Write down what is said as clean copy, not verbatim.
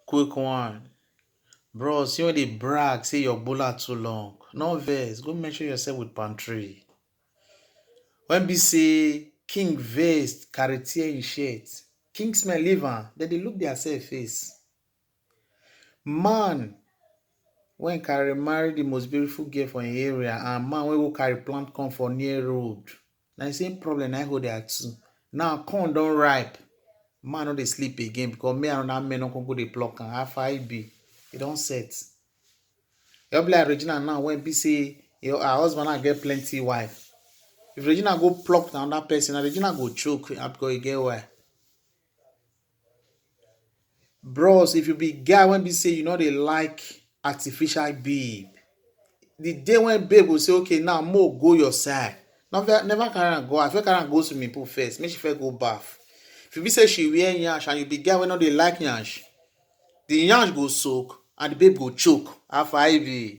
Quick one. Bros, you know they brag, say your bola too long. No vex, go measure yourself with pantry. When be say king vest, carry tear in shirt. King smell leave am, then they look their self face. Man, when carry marry the most beautiful girl for an area, and man when go carry plant come for near road. Now the same problem I hold there too. Now corn don ripe. Man no dey sleep again because me and another men no come go dey pluck am. How far it be? E don set. You be like Regina now when be say her husband now get plenty wife. If Regina go pluck another person, Regina go choke because e get why. Bros, if you be guy when be say you know they like artificial babe, the day when babe go say okay now mo go your side, never carry am go. I fit carry am go swimming pool first, make she first go baff. If you be say she wear yansh and you be guy when no dey like yansh, the yansh go soak and the babe go choke. How far it be?